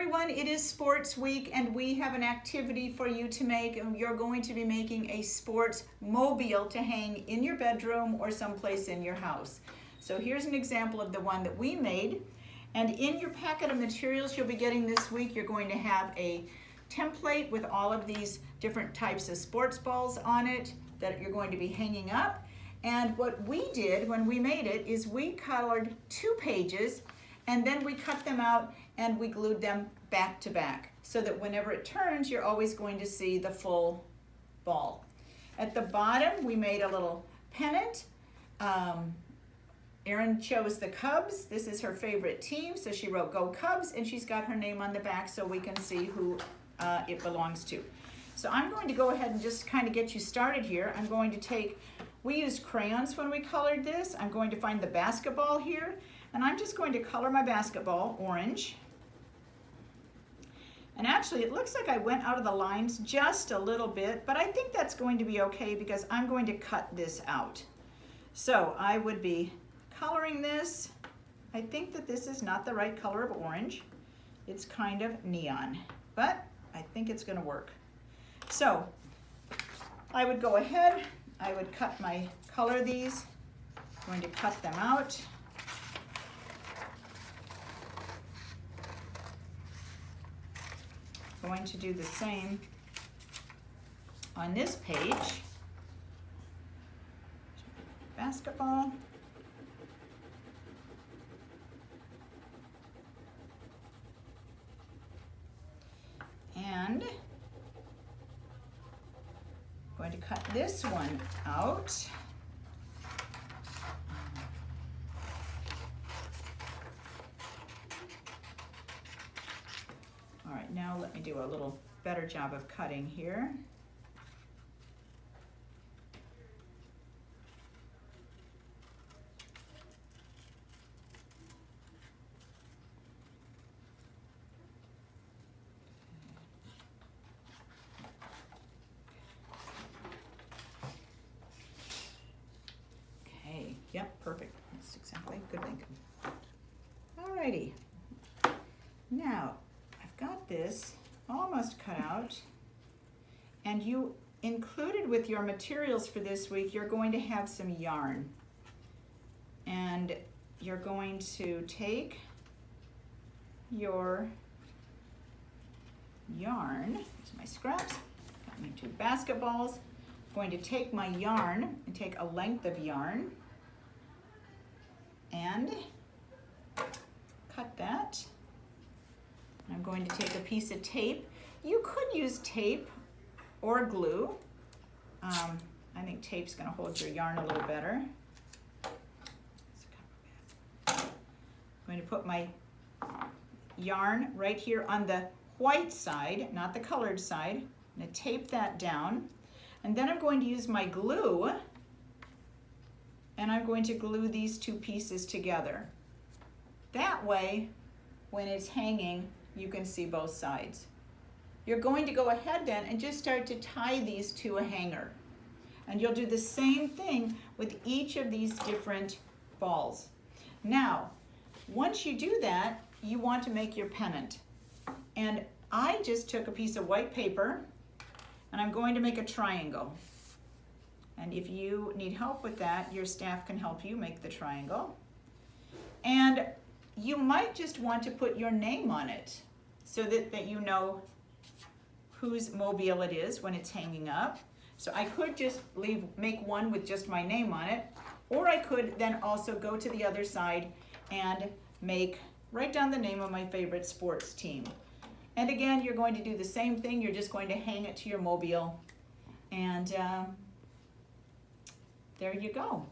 everyone, it is sports week and we have an activity for you to make. You're going to be making a sports mobile to hang in your bedroom or someplace in your house. So here's an example of the one that we made. And in your packet of materials you'll be getting this week, you're going to have a template with all of these different types of sports balls on it that you're going to be hanging up. And what we did when we made it is we colored 2 pages and then we cut them out and we glued them back to back so that whenever it turns, you're always going to see the full ball. At the bottom, we made a little pennant. Erin chose the Cubs. This is her favorite team, so she wrote Go Cubs, and she's got her name on the back so we can see who it belongs to. So I'm going to go ahead and just kind of get you started here. I'm going to take, we used crayons when we colored this. I'm going to find the basketball here, and I'm just going to color my basketball orange. And actually, it looks like I went out of the lines just a little bit, but I think that's going to be okay because I'm going to cut this out. So I would be coloring this. I think that this is not the right color of orange. It's kind of neon, but I think it's going to work. So I would go ahead, I would color these. I'm going to cut them out. Going to do the same on this page. Basketball. And I'm going to cut this one out. All right, now let me do a little better job of cutting here. Okay, yep, perfect. That's exactly good thinking. All righty. Now, got this almost cut out, and you included with your materials for this week, you're going to have some yarn, and you're going to take your yarn, here's my scraps, got my 2 basketballs. I'm going to take my yarn and take a length of yarn and cut that. I'm going to take a piece of tape. You could use tape or glue. I think tape's going to hold your yarn a little better. I'm going to put my yarn right here on the white side, not the colored side. I'm going to tape that down. And then I'm going to use my glue, and I'm going to glue these 2 pieces together. That way, when it's hanging, you can see both sides. You're going to go ahead then and just start to tie these to a hanger. And you'll do the same thing with each of these different balls. Now, once you do that, you want to make your pennant. And I just took a piece of white paper and I'm going to make a triangle. And if you need help with that, your staff can help you make the triangle. And you might just want to put your name on it so that you know whose mobile it is when it's hanging up. So I could just make one with just my name on it, or I could then also go to the other side and write down the name of my favorite sports team. And again, you're going to do the same thing. You're just going to hang it to your mobile, and there you go.